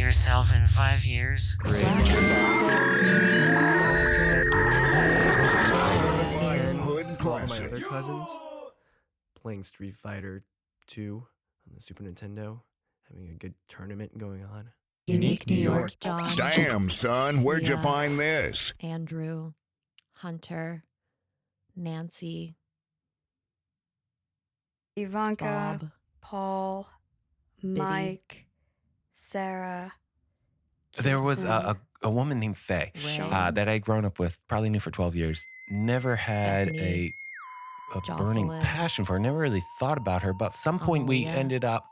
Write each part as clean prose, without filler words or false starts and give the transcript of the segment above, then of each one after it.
yourself in 5 years? Great. All my other cousins playing Street Fighter 2 on the Super Nintendo, having a good tournament going on. Unique New York, John. Damn, son, where'd you find this? Andrew, Hunter, Nancy, Ivanka, Bob, Paul, Mike, Sarah. There was a woman named Faye that I'd grown up with, probably knew for 12 years. Never had Bethany, a Jocelyn, burning passion for her. Never really thought about her. But at some point we ended up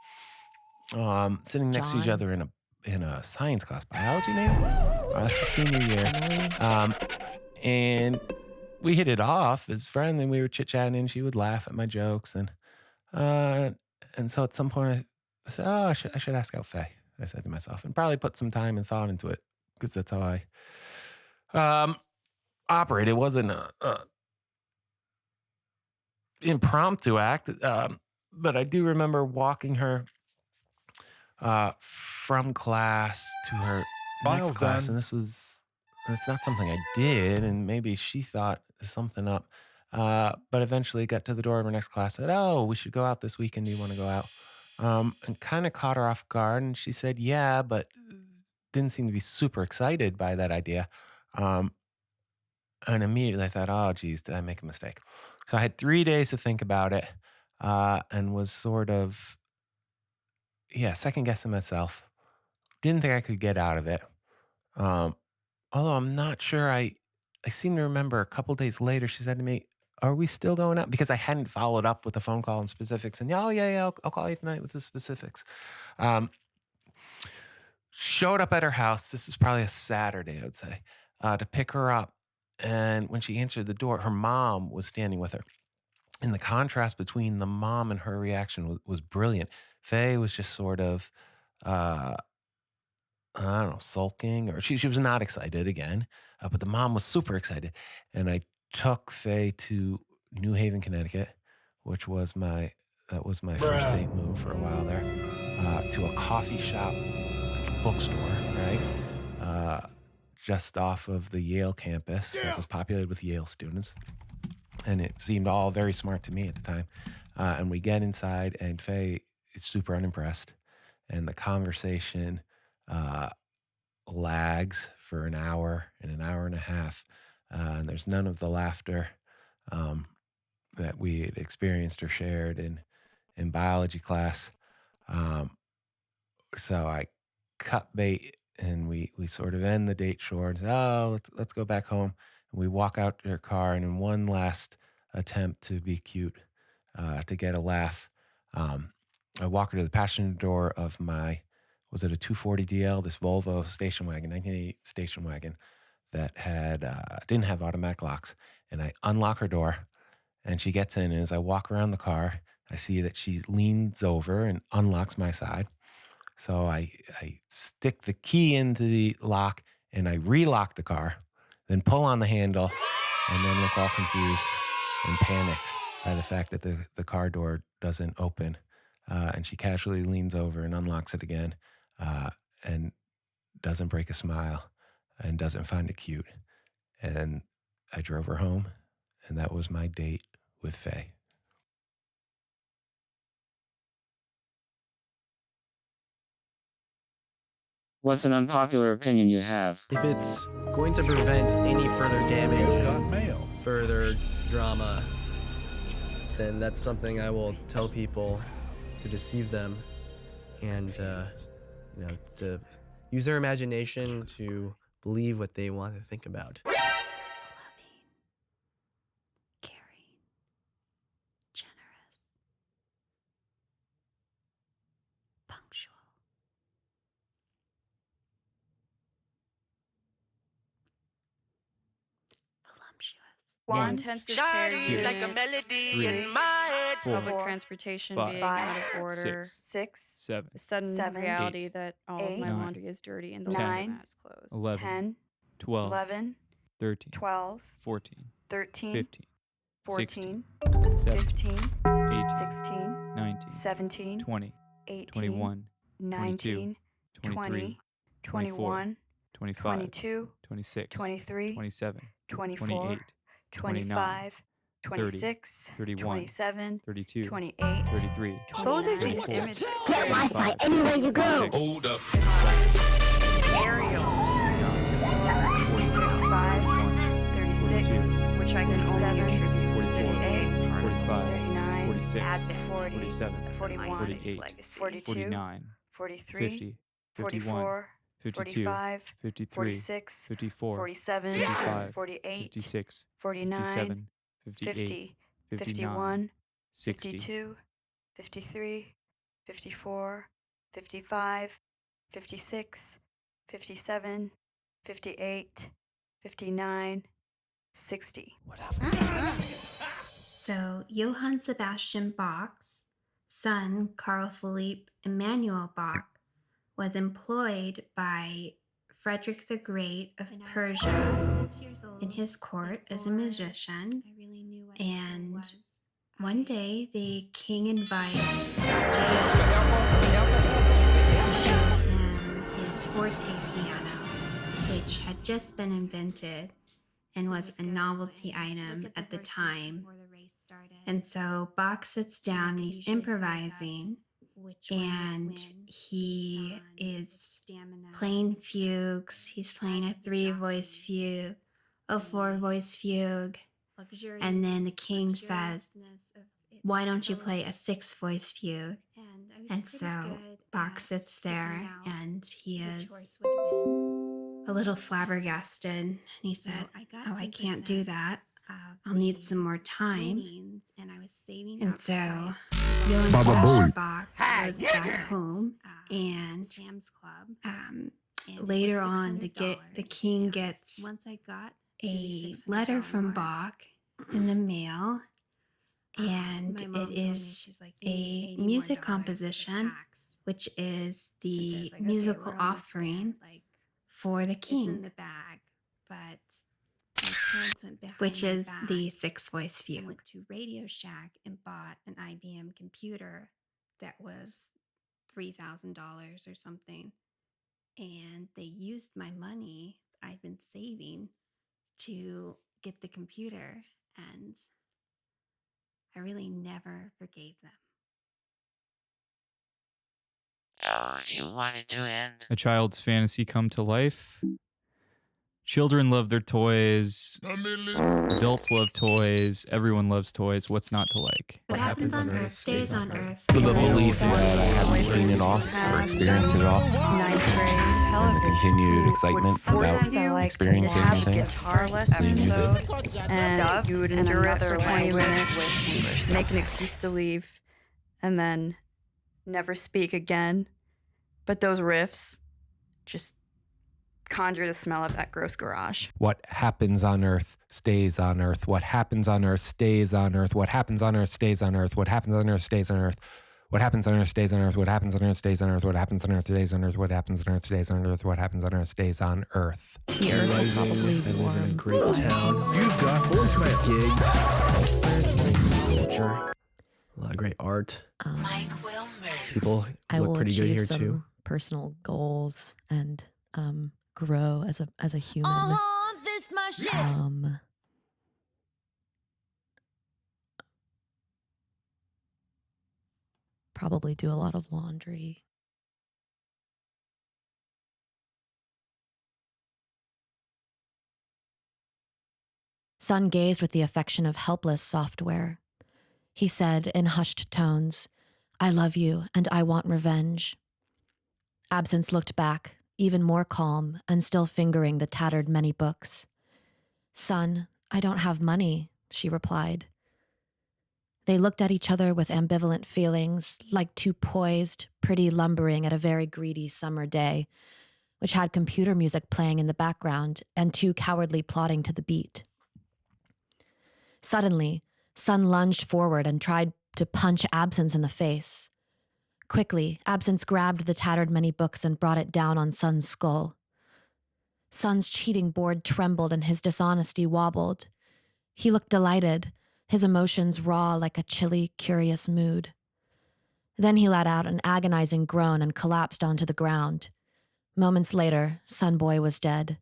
sitting next to each other in a science class, biology maybe? This was senior year. And we hit it off as friends, and we were chit-chatting, and she would laugh at my jokes. And so at some point I said, I should ask out Faye, I said to myself, and probably put some time and thought into it, because that's how I operate. It wasn't a impromptu act, but I do remember walking her from class to her next class, and that's not something I did, and maybe she thought something up. But eventually got to the door of her next class, said, we should go out this weekend. Do you want to go out? And kind of caught her off guard, and she said, yeah, but didn't seem to be super excited by that idea. And immediately I thought, oh, geez, did I make a mistake? So I had 3 days to think about it, and was sort of, second guessing myself. Didn't think I could get out of it. Although I'm not sure, I seem to remember a couple days later, she said to me, are we still going out? Because I hadn't followed up with a phone call and specifics. And I'll call you tonight with the specifics. Showed up at her house. This was probably a Saturday, I would say, to pick her up. And when she answered the door, her mom was standing with her. And the contrast between the mom and her reaction was brilliant. Faye was just sort of, sulking, or she was not excited again. But the mom was super excited. And I took Faye to New Haven, Connecticut, which was my first date move for a while there, to a coffee shop bookstore, right? Just off of the Yale campus that was populated with Yale students. And it seemed all very smart to me at the time. And we get inside, and Faye is super unimpressed. And the conversation lags for an hour and a half. And there's none of the laughter that we had experienced or shared in biology class. So I cut bait, and we sort of end the date short. Let's go back home. And we walk out to her car, and in one last attempt to be cute, to get a laugh, I walk her to the passenger door of my, was it a 240DL, this Volvo station wagon, 1988 station wagon that didn't have automatic locks. And I unlock her door, and she gets in. And as I walk around the car, I see that she leans over and unlocks my side. So I stick the key into the lock, and I relock the car, then pull on the handle, and then look all confused and panicked by the fact that the car door doesn't open. And she casually leans over and unlocks it again, and doesn't break a smile and doesn't find it cute. And I drove her home, and that was my date with Faye. What's an unpopular opinion you have? If it's going to prevent any further damage, further drama, then that's something I will tell people to deceive them, and to use their imagination to believe what they want to think about. loving, caring, generous, punctual, voluptuous. One intensive care Shawty's like a units. melody in my head. Public transportation being out of order. 6, The sudden 7, reality 8, that all of my 8, laundry is dirty and the 9, laundromat is closed. 11, 10, 12, 11, 13, 12, 14, 13, 15, 14, 16, 15, 18, 16, 19, 17, 20, 18, 21, 19, 22, 23, 20, 21, 25, 22, 26, 23, 27, 24, 28, 25, 30, 26, 31, 27, 32, 28, 33, Both of these 34, images. Get Wi-Fi 35, anywhere you go. 36, Hold up. aerial, 45, 36, which I can only 37, attribute 44, 38, 45, 39, 46, Advent, 40, 47, 41, 48, 42, 49, 43, 50, 44, 52, 45, 53, 46, 54, 47, 55, 48, 56, 49, 57, 58, 50, 59, 51, 60, 52, 53, 54, 55, 56, 57, 58, 59, 60. So, Johann Sebastian Bach's son, Carl Philipp Emanuel Bach, was employed by Frederick the Great of Persia in his court as a musician. And one day, the king invited J.F. to show him his forte piano, which had just been invented and was a novelty item at the time. And so Bach sits down and he's improvising, and he is playing fugues. He's playing a 3-voice fugue, a 4-voice fugue, and then the king says, "Why don't you play a 6-voice fugue?" And so Bach sits there and he is a little flabbergasted, and he said, "Oh, I can't do that. I'll need some more time." And so Johann Sebastian Bach goes back home, and later on, the king gets a letter from Bach in the mail, and it is a music composition, which is the musical offering for the king, which is the 6-voice fugue. I went to Radio Shack and bought an IBM computer that was $3,000 or something, and they used my money I'd been saving to get the computer, and I really never forgave them. Oh, you wanted to end? A child's fantasy come to life. Children love their toys. Adults love toys. Everyone loves toys. What's not to like? What happens on Earth stays on Earth. The belief that I haven't seen it all or experienced it all. Ninth grade And the television. continued excitement about experiencing have things. guitar lessons, You knew though, this. and you would endure it for 20 minutes with English, make an excuse to leave, and then never speak again. But those riffs just conjure the smell of that gross garage. What happens on Earth stays on Earth. What happens on Earth stays on Earth. What happens on Earth stays on Earth. What happens on Earth stays on Earth. What happens on Earth stays on Earth. What happens on Earth stays on Earth. What happens on Earth stays on Earth. What happens on Earth stays on Earth. What happens on Earth stays on Earth. The earth will probably I live in a warm. great town. You've got voicemail. Gigs, culture, a lot of great art. People I look will pretty good achieve here some too. personal goals and grow as a human. This my shit. Probably do a lot of laundry. Son gazed with the affection of helpless software. He said in hushed tones, "I love you and I want revenge." Absence looked back, even more calm and still fingering the tattered many books. "Son, I don't have money," she replied. They looked at each other with ambivalent feelings, like two poised, pretty lumbering at a very greedy summer day, which had computer music playing in the background and two cowardly plodding to the beat. Suddenly, Son lunged forward and tried to punch Absence in the face. Quickly, Absence grabbed the tattered many books and brought it down on Son's skull. Son's cheating board trembled and his dishonesty wobbled. He looked delighted, his emotions raw like a chilly, curious mood. Then he let out an agonizing groan and collapsed onto the ground. Moments later, Sunboy was dead.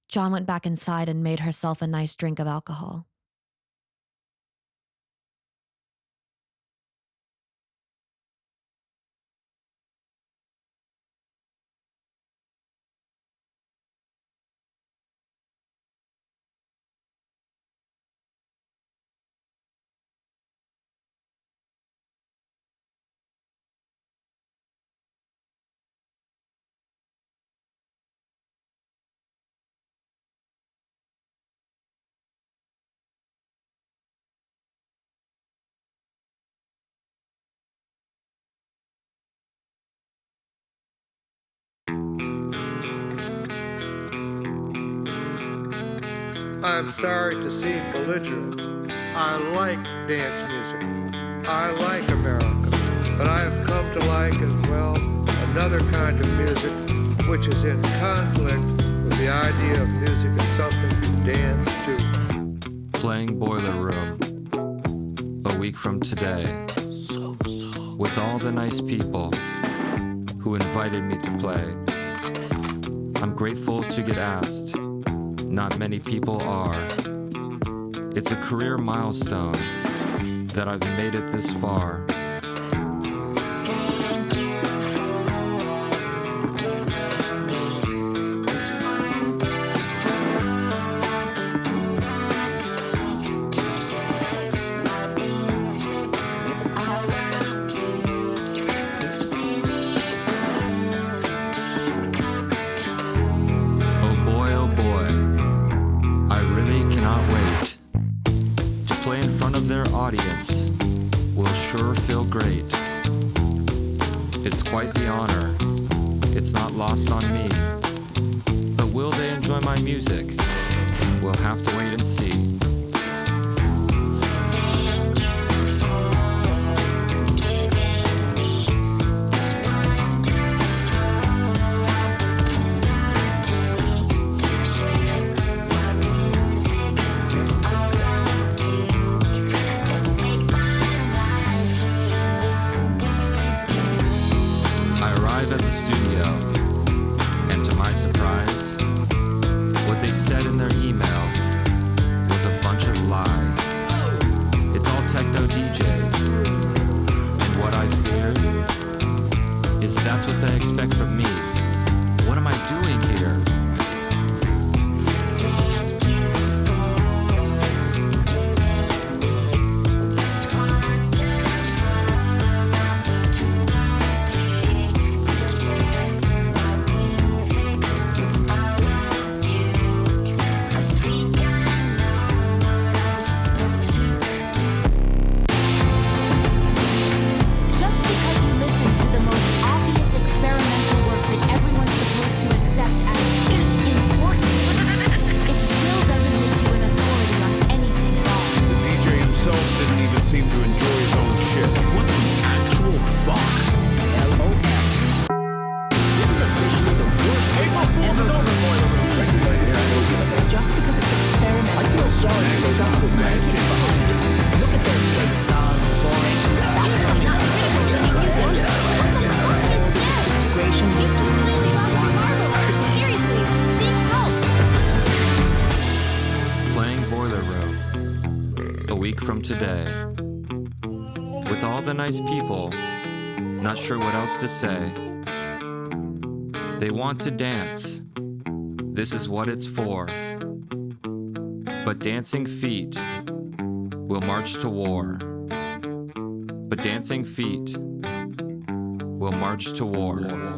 John went back inside and made herself a nice drink of alcohol. I'm sorry to seem belligerent. I like dance music. I like America. But I have come to like as well another kind of music which is in conflict with the idea of music as something to dance to. Playing Boiler Room. A week from today. With all the nice people who invited me to play. I'm grateful to get asked. Not many people are. It's a career milestone that I've made it this far. Audience will sure feel great. It's quite the honor. It's not lost on me. But will they enjoy my music? We'll have to wait and see. People, not sure what else to say. They want to dance. This is what it's for. But dancing feet will march to war. But dancing feet will march to war.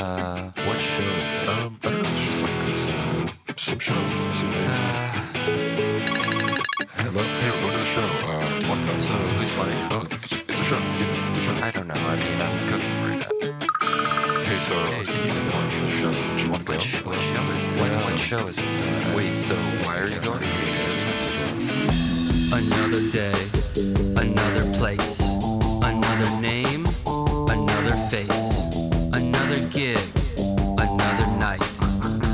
What show is it? I don't know, it's just like this, some show. Hello, hey, we're going to the show. So who's playing? Oh, it's a show, you know, the show. I don't know, I mean, I'm cooking right now. Hey, so I was thinking of going to the show. Do you want to go? What show is it? What show is it? Wait, so why are you going? Another day, another place, another name, another face, another gig, another night,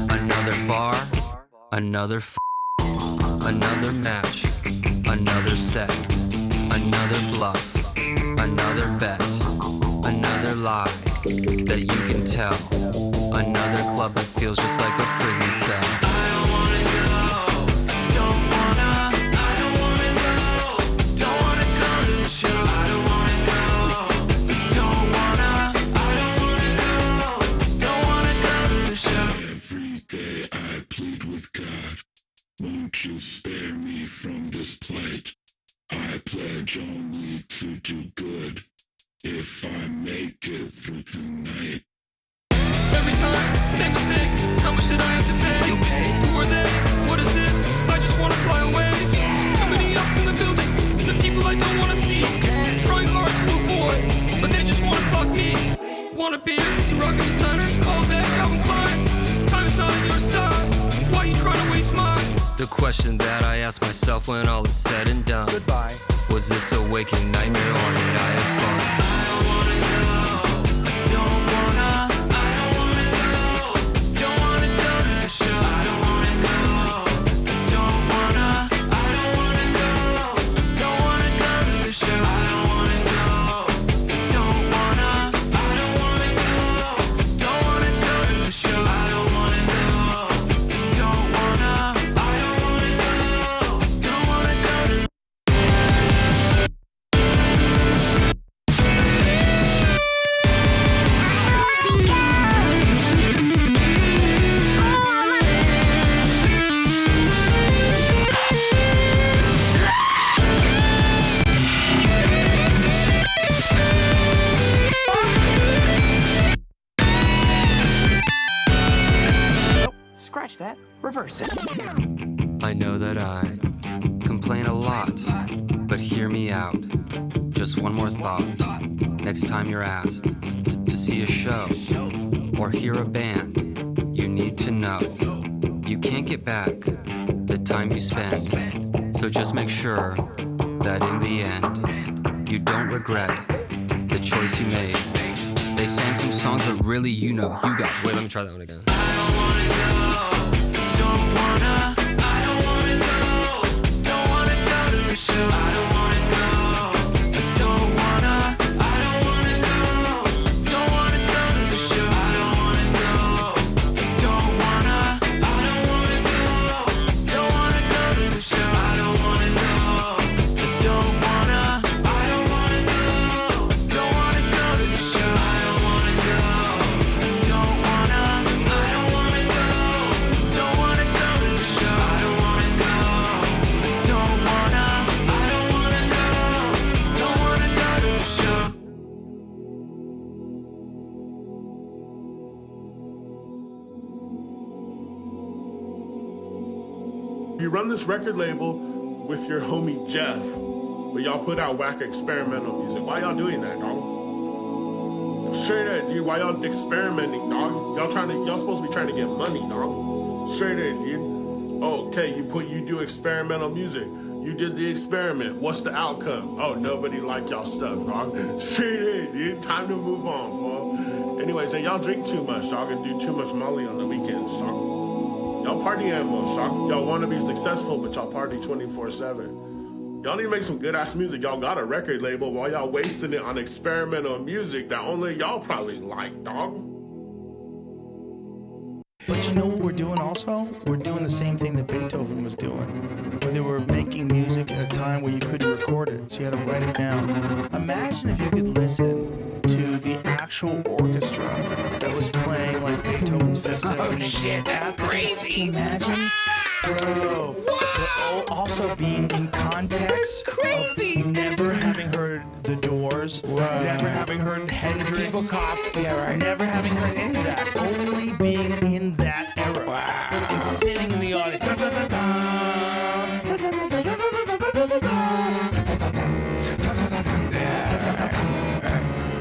another bar, another another match, another set, another bluff, another bet, another lie that you can tell, another club that feels just like a prison cell. I don't wanna go, don't wanna, I don't wanna go, don't wanna go to the show. I don't wanna go, don't wanna, I don't wanna go, don't wanna go to the show. Every day I plead with God, won't you spare me from this plight? I pledge only to do good, if I make it through tonight. Every time, same mistake, how much did I have to pay? Who are they? What is this? I just wanna fly away. Too many ups in the building, the people I don't wanna see. Trying hard to avoid, but they just wanna fuck me. Wanna be the rocket designers, call that Calvin Klein. Time is not on your side, why you trying to waste mine? The question that I ask myself when all is said and done. Goodbye. Was this a waking nightmare or did I have fun? I don't wanna go, I don't wanna, I don't wanna go, don't wanna go to the show. I don't wanna go, I don't wanna, I don't wanna go, don't wanna go to the show. I don't wanna go, don't wanna, I don't wanna go, don't wanna go to the show. I don't wanna go, don't wanna, I don't wanna go, don't wanna go to. Scratch that. Reverse it. I know that I complain a lot, but hear me out. Just one more thought. Next time you're asked to see a show or hear a band, you need to know you can't get back the time you spend. So just make sure that in the end, you don't regret the choice you made. They sang some songs that really you know you got. Wait, let me try that one again. Don't wanna, I don't wanna go, don't wanna go to the show. I don't wanna go, I don't wanna, I don't wanna go, don't wanna go to the show. I don't wanna go, I don't wanna, I don't wanna go, don't wanna go to the show. I don't wanna go, I don't wanna, I don't wanna go, don't wanna go to the show. I don't wanna go, I don't wanna, I don't wanna go, don't wanna go to the show. I don't wanna go, I don't wanna, I don't wanna go, don't wanna go to the show. You run this record label with your homie Jeff, but y'all put out whack experimental music. Why y'all doing that, dog? Straight at dude, why y'all experimenting, dog? Y'all supposed to be trying to get money, dog. Straight at dude. Oh, okay, you do experimental music. You did the experiment. What's the outcome? Oh, nobody like y'all stuff, dog. Straight at dude. Time to move on, fool. Anyways, and y'all drink too much, dog, and do too much Molly on the weekends, dog. Y'all party animals, dog. Y'all want to be successful, but y'all party 24/7. Y'all need to make some good ass music. Y'all got a record label while y'all wasting it on experimental music that only y'all probably like, dog. But you know what we're doing also? We're doing the same thing that Beethoven was doing, where they were making music at a time where you couldn't record it, so you had to write it down. Imagine if you could listen to the actual orchestra that was playing like Beethoven's Fifth Symphony. Oh shit, that's crazy. Can you imagine? Bro. Also being in context. Crazy. Never having heard The Doors. Wow. Never having heard Hendrix. People cop. Yeah, right. Never having heard any of that. Only being in that era. Wow. And sitting in the audience.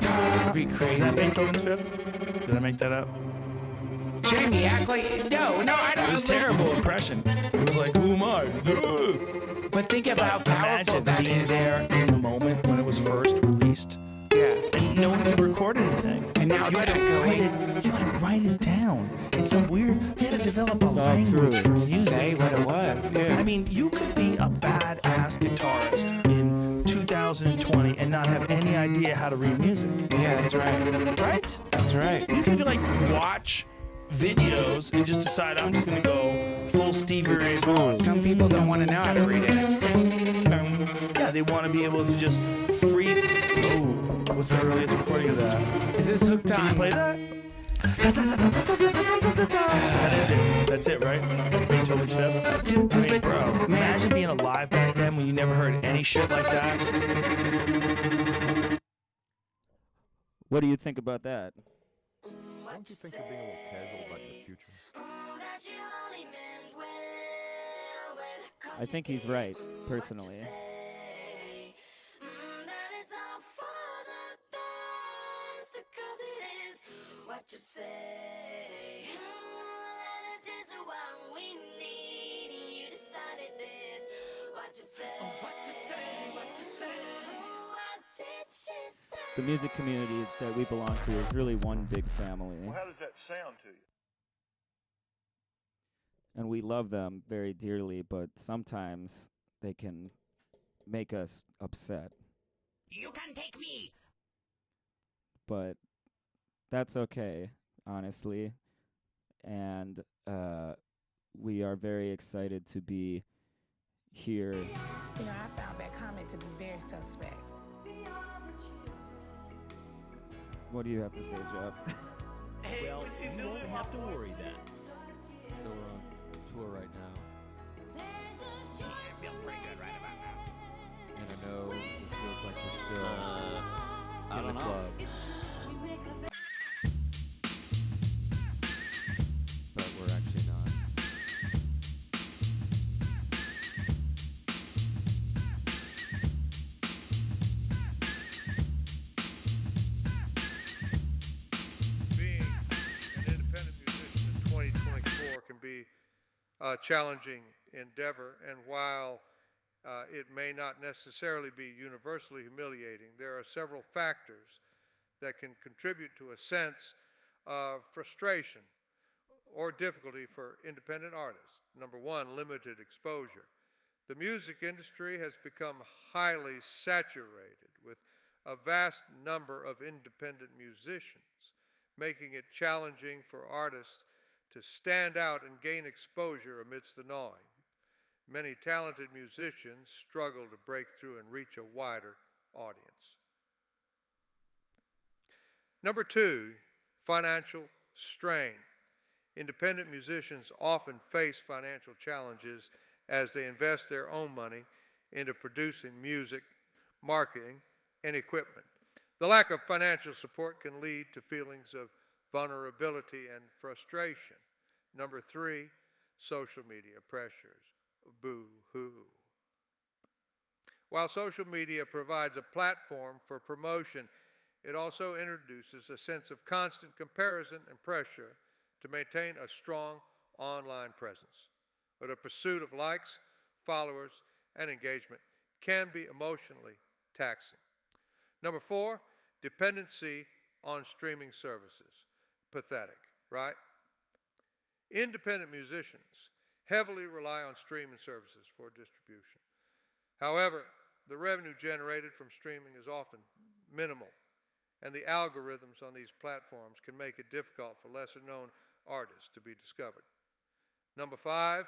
That'd be crazy. Is that Beethoven's Fifth? Did I make that up? Jamie, act like no, I don't. It was terrible impression. It was like, who am I? But think about how powerful Imagine that being is. there in the moment when it was first released. Yeah. And no one could record anything. And now you it's had to write it. You had to write it down. It's some weird. You had to develop a language for music. Say what it was. Yeah. I mean, you could be a badass guitarist in 2020 and not have any idea how to read music. Yeah, that's right. Right? That's right. You could like watch videos and just decide I'm just gonna go full Stevie Ray Vaughan. Some people don't want to know how to read it. Yeah, they want to be able to just free. Oh, what's the earliest recording of that? Is this hooked Can on? you play that? That is it. That's it, right? That's Beethoven's Fifth. I mean, bro, imagine being alive back then when you never heard any shit like that. What do you think about that? Don't you think you're being a little casual about your future? I think he's right, personally. The music community that we belong to is really one big family. Well, how does that sound to you? And we love them very dearly, but sometimes they can make us upset. You can take me. But that's okay, honestly. And we are very excited to be here. You know, I found that comment to be very suspect. What do you have to say, Jeff? Hey, well, you won't have to worry then. So we're on tour right now. I feel pretty good right about now. And I know this feels like we're still I in don't this know. love. But we're actually not. Being an independent musician in 2024 can be a challenging endeavor, and while it may not necessarily be universally humiliating, there are several factors that can contribute to a sense of frustration or difficulty for independent artists. Number one, limited exposure. The music industry has become highly saturated with a vast number of independent musicians, making it challenging for artists to stand out and gain exposure amidst the gnawing. Many talented musicians struggle to break through and reach a wider audience. Number two, financial strain. Independent musicians often face financial challenges as they invest their own money into producing music, marketing, and equipment. The lack of financial support can lead to feelings of vulnerability and frustration. Number three, social media pressures. Boo-hoo. While social media provides a platform for promotion, it also introduces a sense of constant comparison and pressure to maintain a strong online presence. But a pursuit of likes, followers, and engagement can be emotionally taxing. Number four, dependency on streaming services. Pathetic, right? Independent musicians heavily rely on streaming services for distribution. However, the revenue generated from streaming is often minimal, and the algorithms on these platforms can make it difficult for lesser-known artists to be discovered. Number five,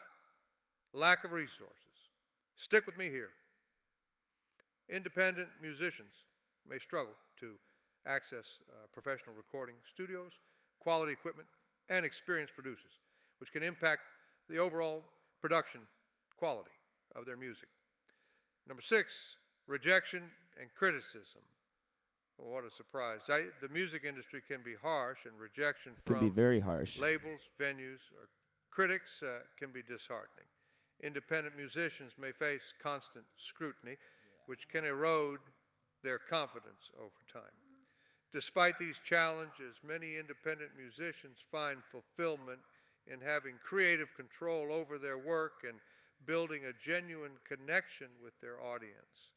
lack of resources. Stick with me here. Independent musicians may struggle to access professional recording studios, quality equipment, and experienced producers, which can impact the overall production quality of their music. Number 6, rejection and criticism. Well, what a surprise. The music industry can be harsh, and rejection from Could be very harsh. labels, venues, or critics can be disheartening. Independent musicians may face constant scrutiny, which can erode their confidence over time. Despite these challenges, many independent musicians find fulfillment in having creative control over their work and building a genuine connection with their audience.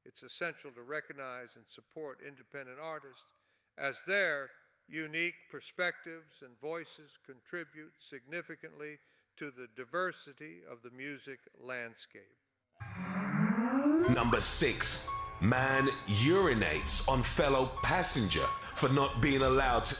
It's essential to recognize and support independent artists as their unique perspectives and voices contribute significantly to the diversity of the music landscape. Number 6. Man urinates on fellow passenger for not being allowed to...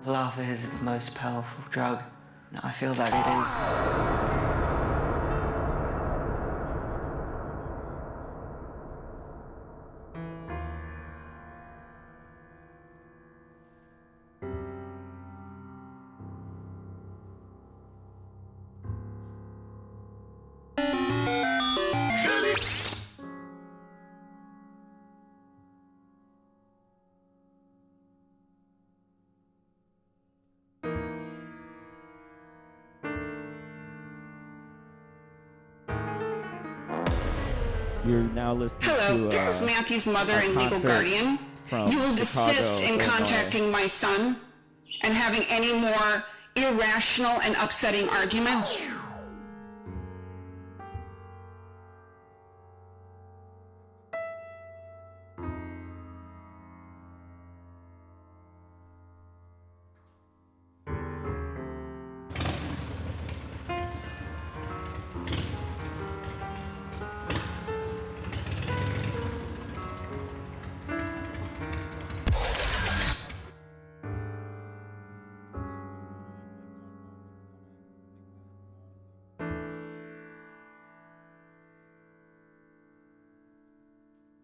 Laughter is the most powerful drug, and I feel that it is. You're now listening Hello, to this is Matthew's mother and legal concert guardian. from You will Chicago, desist in Illinois. contacting my son and having any more irrational and upsetting arguments.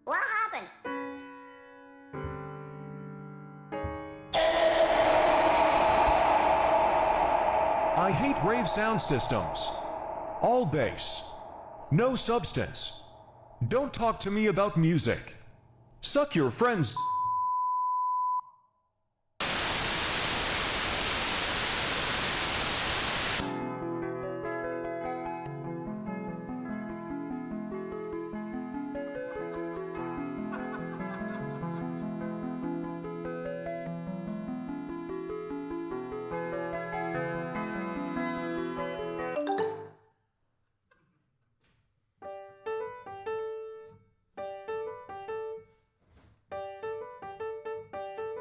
What happened? I hate rave sound systems. All bass. No substance. Don't talk to me about music. Suck your friends.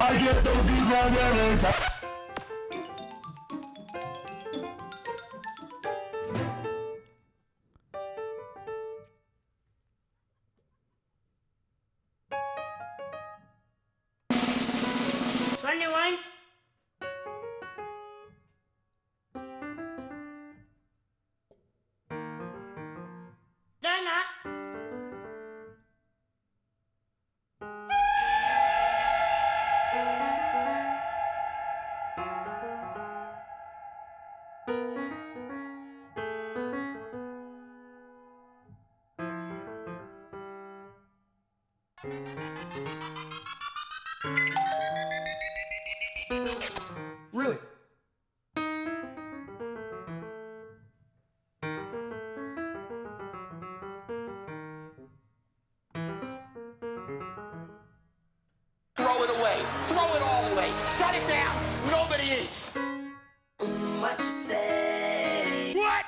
I get those beats wrong every time. Turn your line. Did I not? Really? Throw it away. Throw it all away. Shut it down. Nobody eats. What you say? What?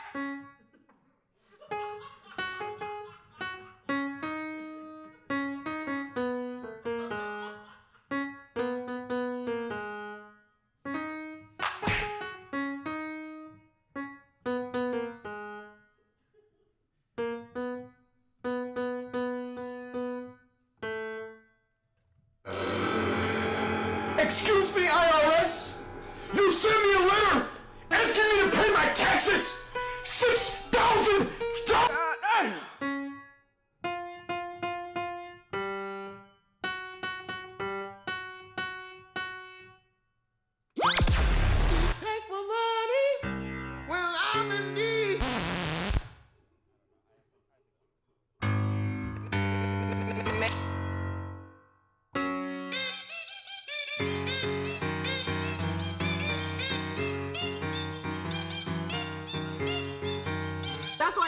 Excuse me, IRS? You sent me a letter asking me to pay my taxes $6,000.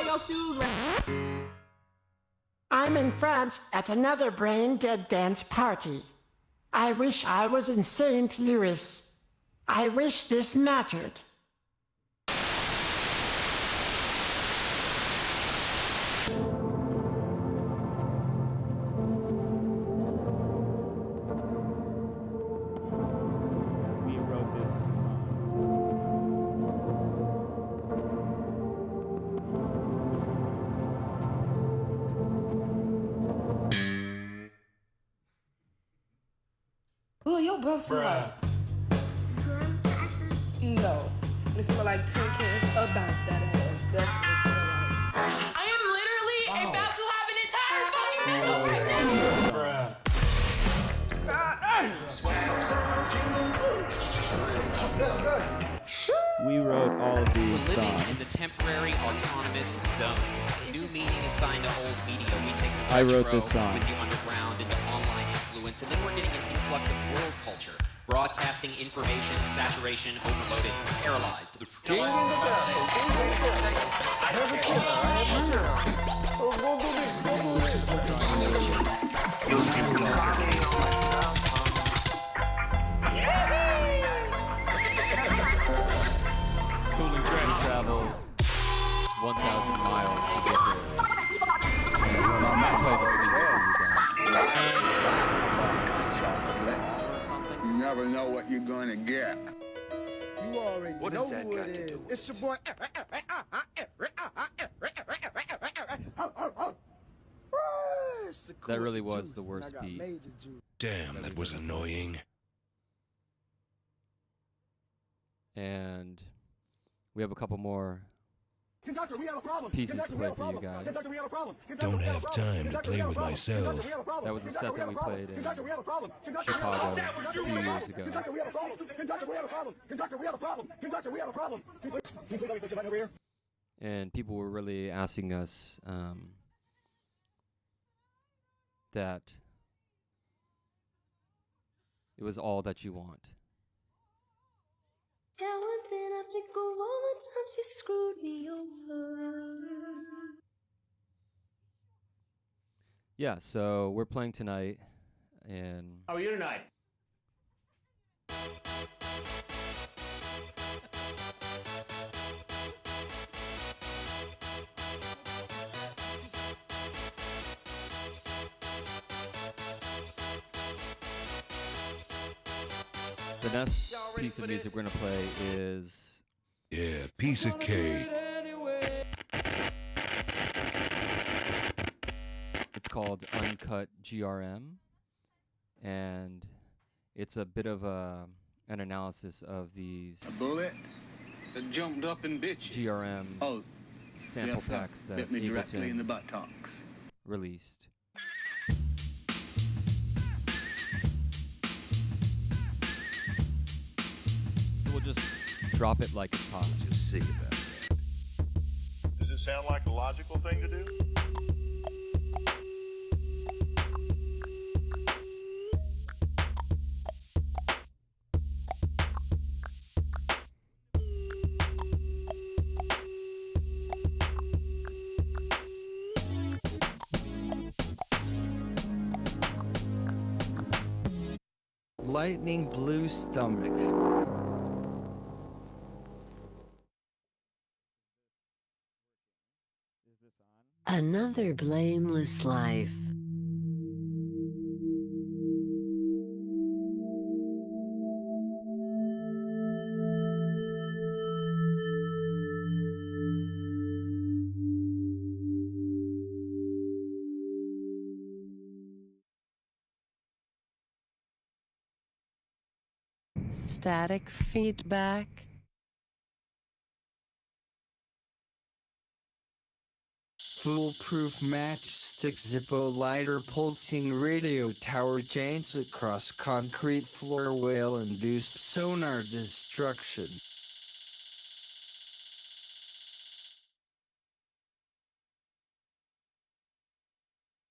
tie your shoes right. I'm in France at another brain dead dance party. I wish I was in St. Louis. I wish this mattered. We wrote this Oh, your breath smell like. No. It smell like chicken. A bounce that ass. That's what it smell like. I am literally about to have an entire fucking mental breakdown. We wrote all of these We're living songs. in the temporary autonomous zone. New meaning assigned to old media. We take the I wrote retro this song. with the underground into online influence, and then we're getting an influx of world culture. Broadcasting information, saturation, overloaded, paralyzed. King in the castle, king in the castle. I have a killer, I have a killer. Oh, go do this, go do this. Cooling train travel 1,000 miles to get here. And I'm not play this music for you guys. You never know what you're gonna get. You already What know does that who got it to do is. with It's your boy. That really was the worst beat. Damn, that was annoying. And we have a couple more Conductor, we have a problem. pieces to play for you guys. Conductor, we have a problem. Don't have time to play with myself. That was a set that we played in Chicago a few years ago. Conductor, we have a problem. Conductor, we have a problem. Conductor, we have a problem. Conductor, we have a problem. Can you please let me fix it right over here? And people were really asking us that it was all that you want. Now and then I think of all the times you screwed me over. Yeah, so we're playing tonight, and How are you tonight? the next piece of music we're gonna play is Yeah, piece of cake. it's called Uncut GRM, and it's a bit of an analysis of these A bullet that jumped up and bit you. GRM sample yes, sir. packs that Bit me directly in the Ableton buttocks. released. So we'll just drop it like it's hot. Just see about that. Does it sound like a logical thing to do? Lightning blue stomach. Another blameless life. Static feedback. Foolproof matchstick Zippo lighter pulsing radio tower chains across concrete floor whale induced sonar destruction.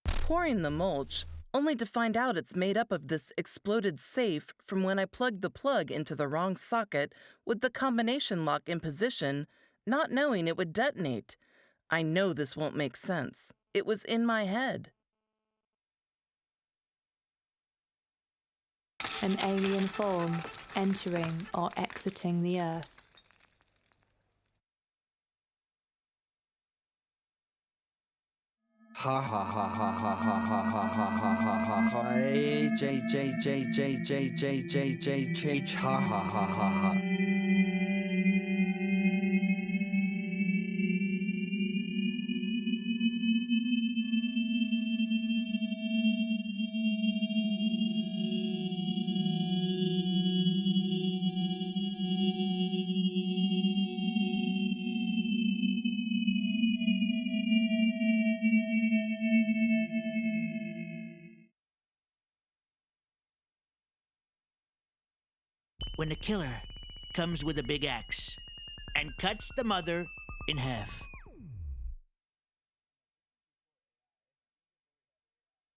Pouring the mulch, only to find out it's made up of this exploded safe from when I plugged the plug into the wrong socket with the combination lock in position, not knowing it would detonate. I know this won't make sense. It was in my head. An alien form entering or exiting the Earth. Ha ha ha ha ha ha ha ha ha ha ha ha. J J J J J J J J J ha ha ha ha ha. When the killer comes with a big axe and cuts the mother in half.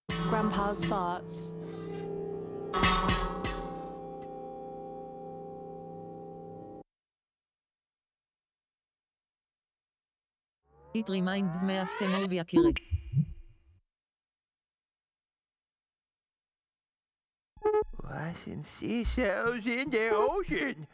Grandpa's farts. It reminds me of the movie Akira. Washing seashells in the ocean.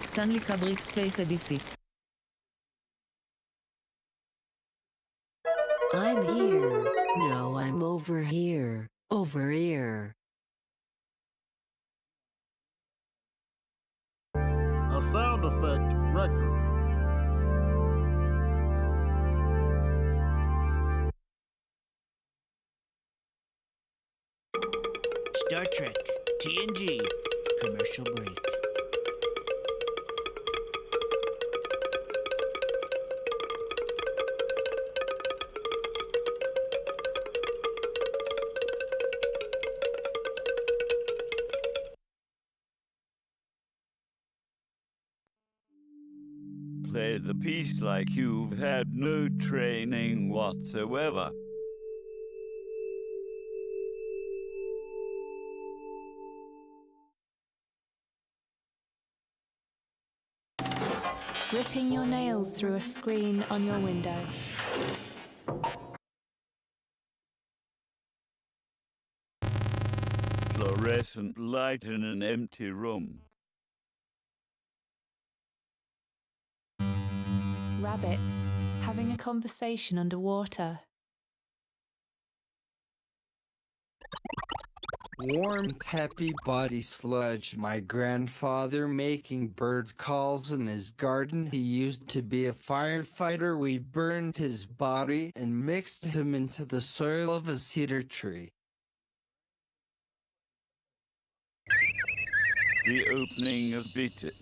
Stanley Kubrick Space Odyssey. I'm here. No, I'm over here. Over here. A sound effect record. Star Trek, TNG, commercial break. Play the piece like you've had no training whatsoever. Ripping your nails through a screen on your window. Fluorescent light in an empty room. Rabbits having a conversation underwater. Warm, peppy body sludge. My grandfather making bird calls in his garden. He used to be a firefighter. We burned his body and mixed him into the soil of a cedar tree. The opening of Beat It.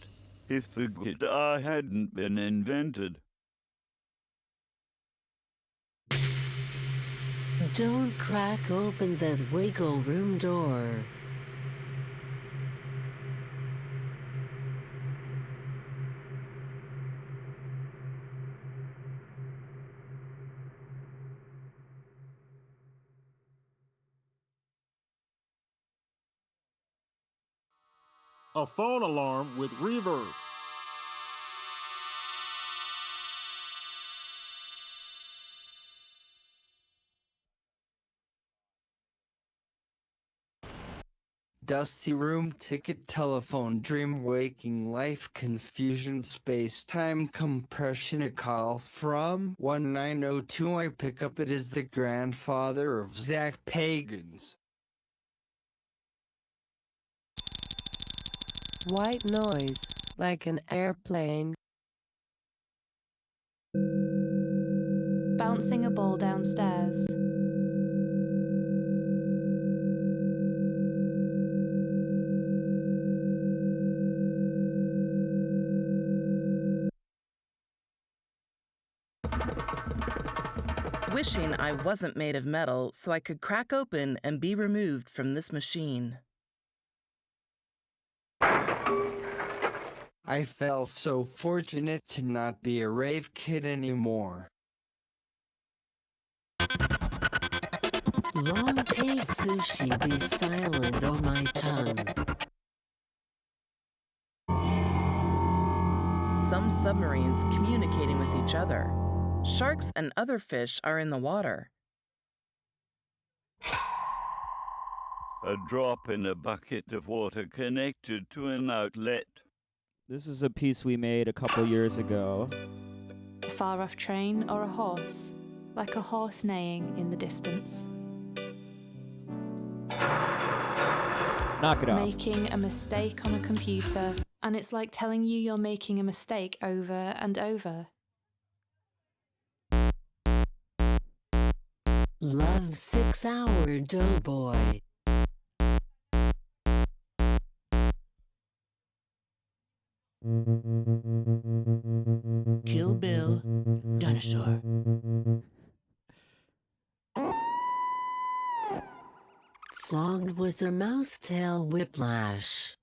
If the guitar hadn't been invented. Don't crack open that wiggle room door. A phone alarm with reverb. Dusty room, ticket, telephone, dream, waking life, confusion, space-time, compression. A call from 1902. I pick up. It is the grandfather of Zach Pagans. White noise, like an airplane. Bouncing a ball downstairs. Wishing I wasn't made of metal so I could crack open and be removed from this machine. I felt so fortunate to not be a rave kid anymore. Long paid sushi be silent on my tongue. Some submarines communicating with each other. Sharks and other fish are in the water. A drop in a bucket of water connected to an outlet. This is a piece we made a couple years ago. A far-off train or a horse, like a horse neighing in the distance. Knock it off. Making a mistake on a computer, and it's like telling you you're making a mistake over and over. Love 6-hour doughboy. Kill Bill, dinosaur. Flogged with a mouse tail whiplash.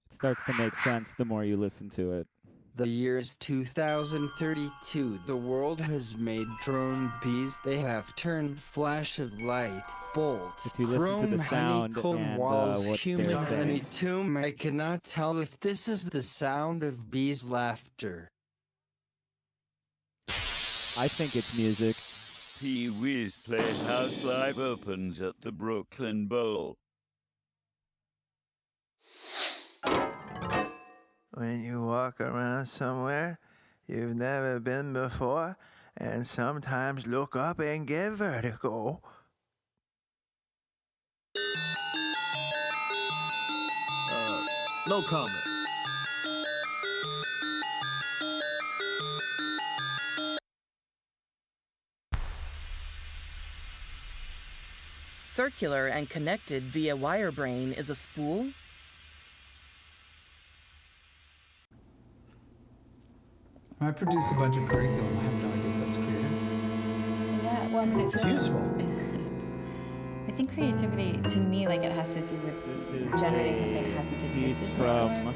It starts to make sense the more you listen to it. The year is 2032. The world has made drone bees. They have turned flash of light, bolt, If you listen to chrome, the sound honeycomb and walls, what human they're saying. honey tomb. I cannot tell if this is the sound of bees' laughter. I think it's music. Pee Wee's Playhouse Live opens at the Brooklyn Bowl. When you walk around somewhere you've never been before and sometimes look up and get vertigo. No comment. Circular and connected via wire brain is a spool. I produce a bunch of curriculum. I have no idea if that's creative. Yeah, well, I mean, It's useful. I think creativity, to me, like, it has to do with generating something that hasn't existed from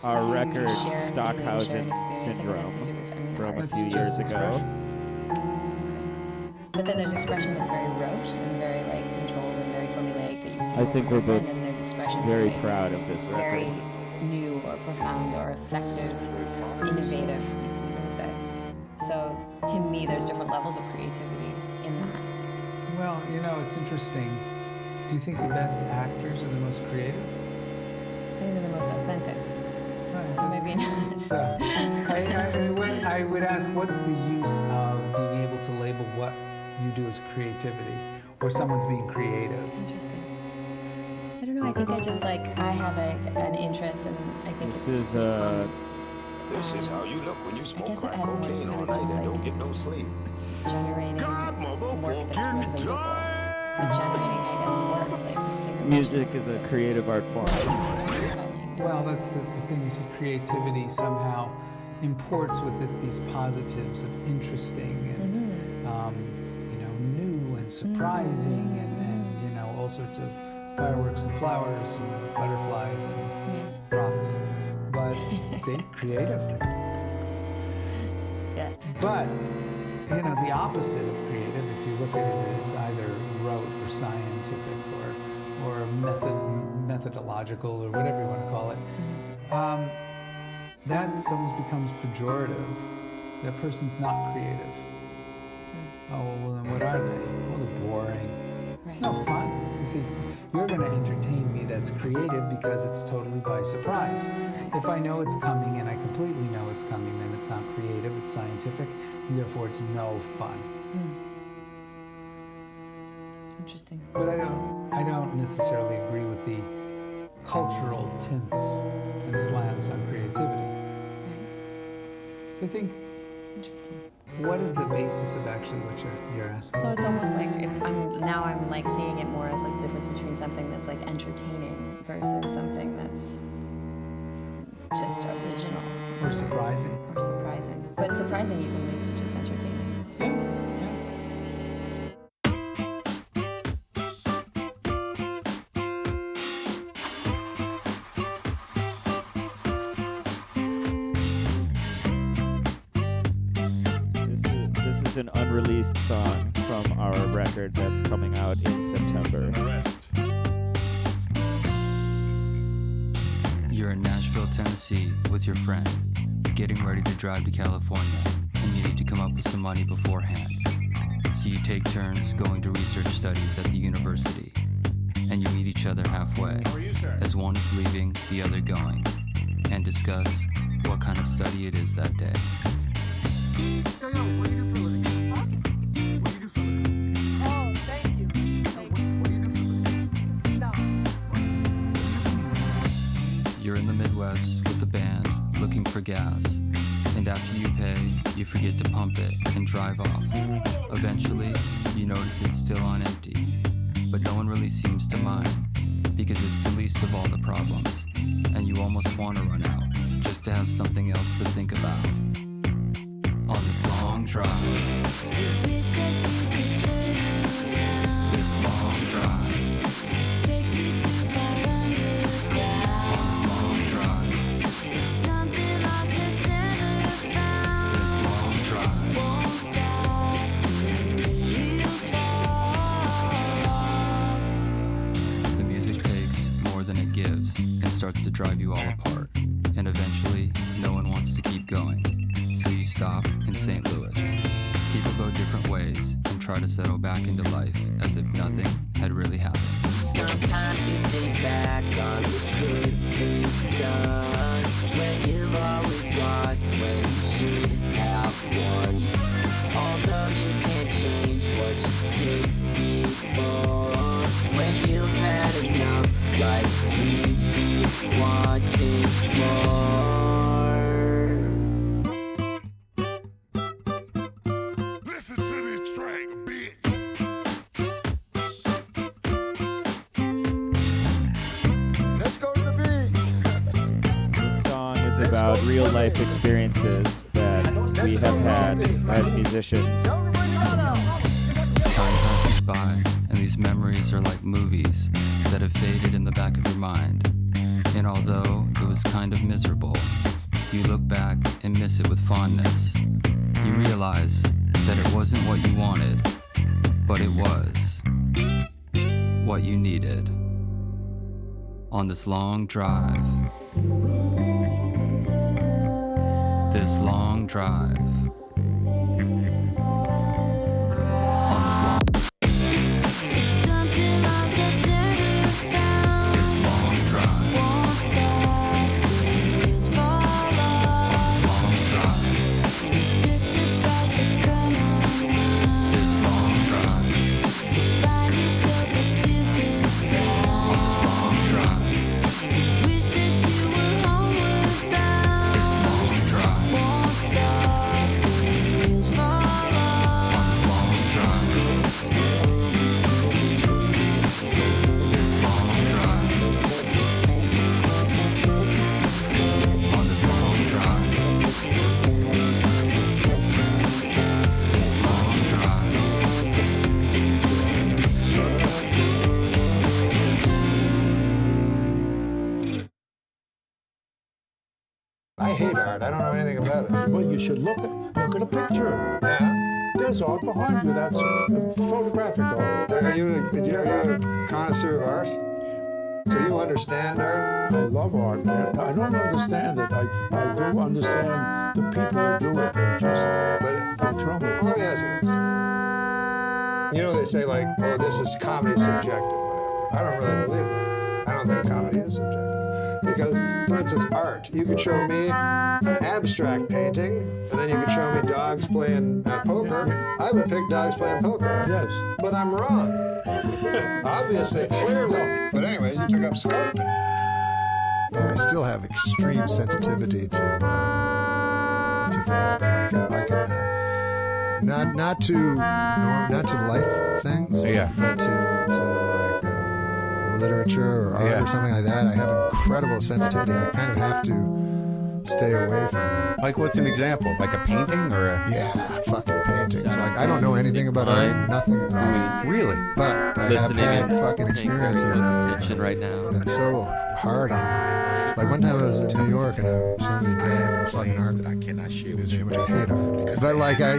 our To record share a feeling, share an Stockhausen experience, and it syndrome has to do with, I mean, from a art. few years ago. But then there's expression that's very rote and very, like, controlled and very formulaic that you see I think over we're and both then there's expression very that's, like, proud of this very record. new or profound or effective, innovative, you can even say. So, to me, there's different levels of creativity in that. Well, you know, it's interesting. Do you think the best actors are the most creative? I think they're the most authentic. So maybe not. So, I would ask, what's the use of being able to label what you do as creativity, or someone's being creative? Interesting. I don't know. I think I just like I have an interest, and I think This it's is This is how you look when you smoke I guess it crack has more to cocaine do all with night just and like don't get no sleep. generating work that's relatable, but generating, I guess, work like something. music is a creative art form. Well, that's the thing. You see, creativity somehow imports with it these positives of interesting and you know, new and surprising and you know, all sorts of fireworks and flowers and butterflies and rocks. But see, creative. Yeah. But you know, the opposite of creative, if you look at it as either rote or scientific or methodological or whatever you want to call it, that almost becomes pejorative. That person's not creative. Oh, well then what are they? Well, they're boring. No fun. You see, you're going to entertain me that's creative because it's totally by surprise. If I know it's coming and I completely know it's coming, then it's not creative, it's scientific, and therefore it's no fun. Interesting. But I don't necessarily agree with the cultural tints and slants on creativity. So I think, what is the basis of actually what you're asking? So it's almost like I'm like seeing it more as like the difference between something that's like entertaining versus something that's just original. Or surprising. Or surprising. But surprising even leads to just entertaining. This is is an unreleased song from our record that's coming out in September. You're in Nashville, Tennessee with your friend, getting ready to drive to California, and you need to come up with some money beforehand. So you take turns going to research studies at the university, and you meet each other halfway, as one is leaving, the other going, and discuss what kind of study it is that day. What do you do for a living? Huh? What do you do for a living? Oh, thank you. What do you do for a living? No. You're in the Midwest with the band, looking for gas, and after you pay, you forget to pump it and drive off. Eventually, you notice it's still on empty, but no one really seems to mind, because it's the least of all the problems, and you almost want to run out, just to have something else to think about. On this long drive, this long drive, takes you too far underground. On this long drive, there's something lost that's never found. This long drive won't stop till the wheels fall off. The music takes more than it gives and starts to drive you all apart, and eventually no one wants to keep going. So you stop in St. Louis. People go different ways and try to settle back into life as if nothing had really happened. Sometimes you think back on what could have been done, when you've always lost, when you should have won. Although you can't change what you did before, when you've had enough, life leaves you wanting more. Listen to this track, bitch. Let's go to the beach. This song is about real life experiences that we have had as musicians. Time passes by, and these memories are like movies that have faded in the back of your mind. And although it was kind of miserable, you look back and miss it with fondness. You realize that it wasn't what you wanted, but it was what you needed. On this long drive, this long drive, on this long Something lost that's never found. this long drive, Won't stop till the wheels fall off. this long drive, Just about to come online. this long drive, To find yourself a different on this side. long drive, Wish that you were homeward bound. this long drive, Won't stop till the wheels fall off. on this long drive, this long drive, on this long drive, this long drive. I hate art. I don't know anything about it. Well, you should look at a picture. Yeah. There's art behind you. That's photographic art. Are you a connoisseur of art? So you understand art? I love art. I don't understand it. I do understand the people who do it. They're thrown me. Let me ask you this. You know, they say like, oh, this is comedy subjective, whatever. I don't really believe that. I don't think comedy is subjective. Because, for instance, art. You could show me an abstract painting, and then you could show me dogs playing poker. I would pick dogs playing poker. Yes. But I'm wrong. Obviously, clearly. But anyways, you took up sculpting. And I still have extreme sensitivity to things. Like I can not to life things, but to like literature or art or something like that. I have incredible sensitivity. I kind of have to stay away from it. Like what's an example? Like a painting or a... Yeah, fucking paintings. Like I don't know anything about art, nothing at all. Really? But I have had fucking experiences attention right now. And so hard on me. Like one time I was in New York and somebody dragged a fucking art that I cannot share with museum, which I hate art. But like I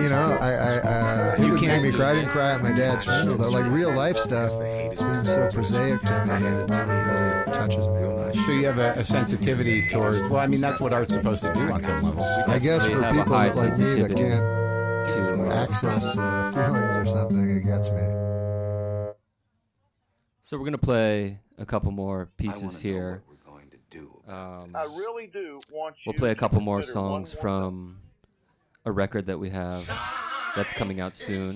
people made me cry. I didn't cry at my dad's funeral though. Like real life stuff seems so prosaic to me that it never really touches me. So you have a sensitivity towards, well, I mean, that's what art's supposed to do on some level. I guess for people like me that can't access feelings or something, it gets me. So we're going to play a couple more pieces here. I really do want you We'll play a to couple more consider one songs more from a record that we have that's coming out soon.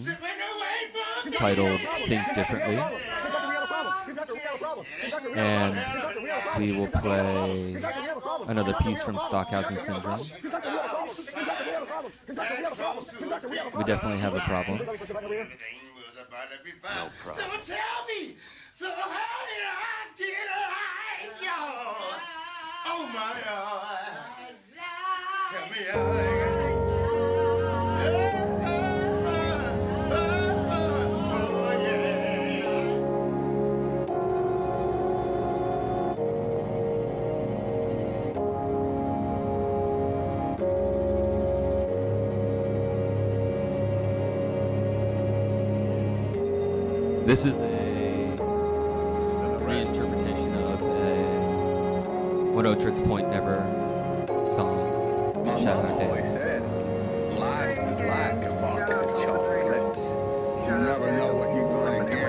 It's titled Think Differently. And we will play another piece from Stockhausen Syndrome. We definitely have a problem. No problem. So tell me, so how did I get alive, y'all? Oh my God. Help me out. This is a reinterpretation of a When Otrix Point Never song. My Shout mom out always Dave. said, life is like a box of chocolates. You never know what you're going to get.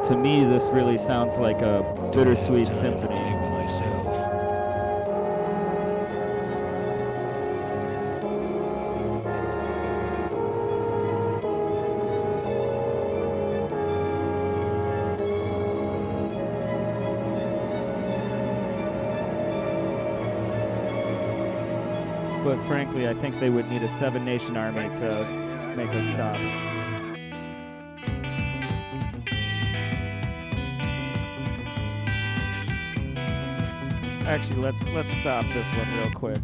To me, this really sounds like a bittersweet symphony. But frankly, I think they would need a 7-nation army to make us stop. Actually, let's stop this one real quick.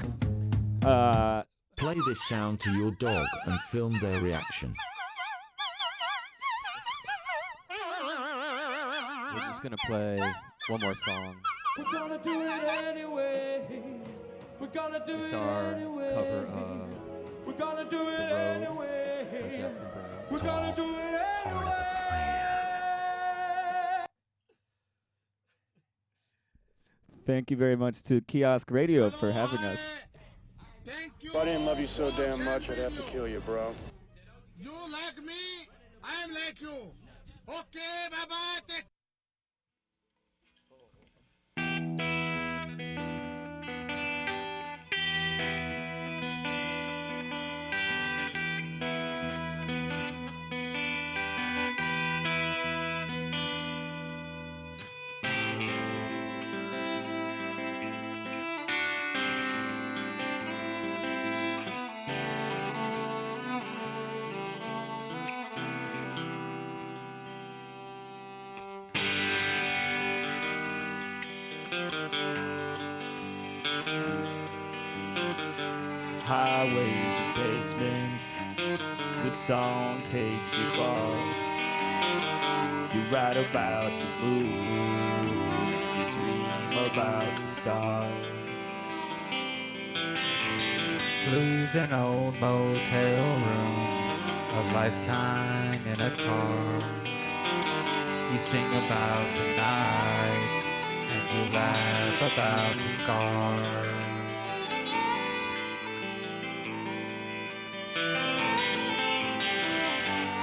Play this sound to your dog and film their reaction. We're just going to play one more song. We're gonna do it anyway. We're gonna do It's it our anyway. cover of We're gonna do it The Road anyway. by Jackson Browne. We're gonna do it anyway. Thank you very much to Kiosk Radio for having us. If I didn't love you so damn much, I'd have to kill you, bro. You like me, I am like you. Okay, bye-bye. Highways and basements, good song takes you far. You write about the moon, you dream about the stars. Blues and old motel rooms, a lifetime in a car. You sing about the nights and you laugh about the scars.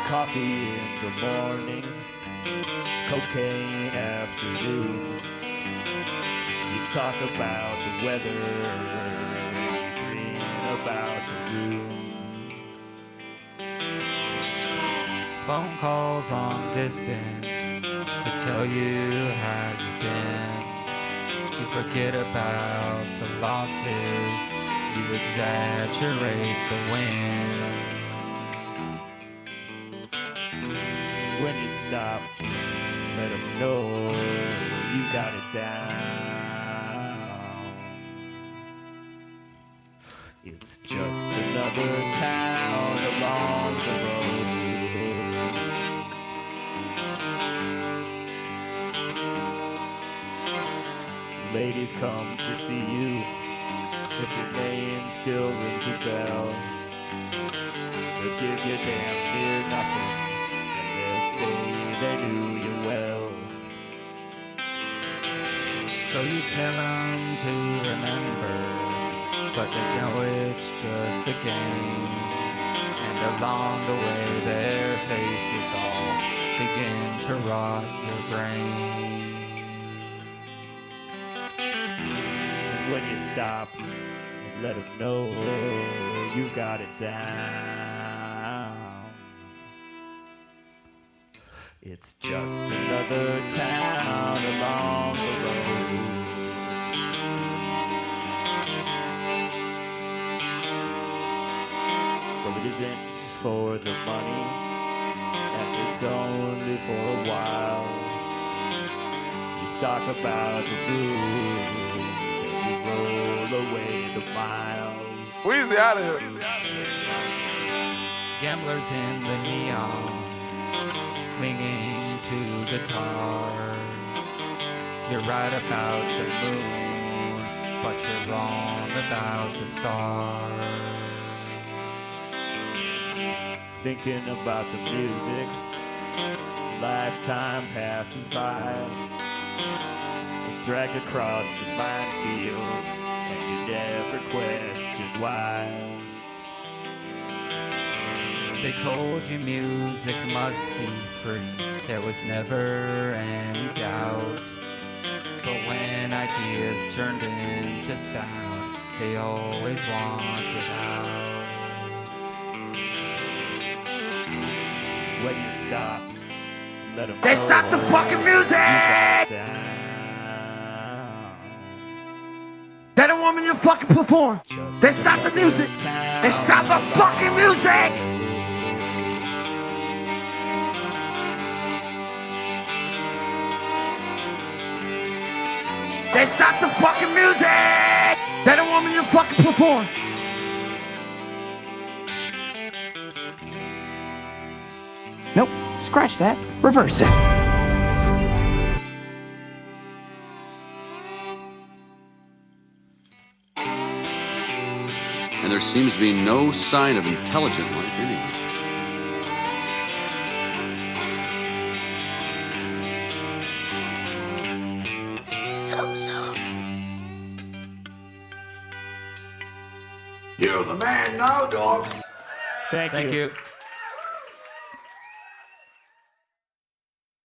Coffee in the mornings, cocaine afternoons. You talk about the weather, green about the room. Phone calls long distance to tell you how you've been. You forget about the losses, you exaggerate the win. When you stop, let them know you got it down. It's just another town along the road. Ladies come to see you if your name still rings a bell. They'll give you damn near nothing, and they'll say they knew you well. So you tell them to remember, but they know it's just a game. And along the way their faces all begin to rot your brain. When you stop and let them know you got it down. It's just another town along the road. Well, it isn't for the money, and it's only for a while. You talk about the rules, roll away the miles. Weezy out of here. Gamblers in the neon, clinging to guitars. You're right about the moon, but you're wrong about the stars. Thinking about the music, lifetime passes by. Dragged across this minefield, and you never questioned why. They told you music must be free, there was never any doubt. But when ideas turned into sound, they always wanted out. When you stop, let them They know stopped the fucking music! you got it down. They don't want me to fucking perform. They stop the music. They stop the fucking music. They stop the fucking music. They don't want me to fucking perform. Nope, scratch that. Reverse it. And there seems to be no sign of intelligent life anywhere. So. You're the man now, dog. Thank you.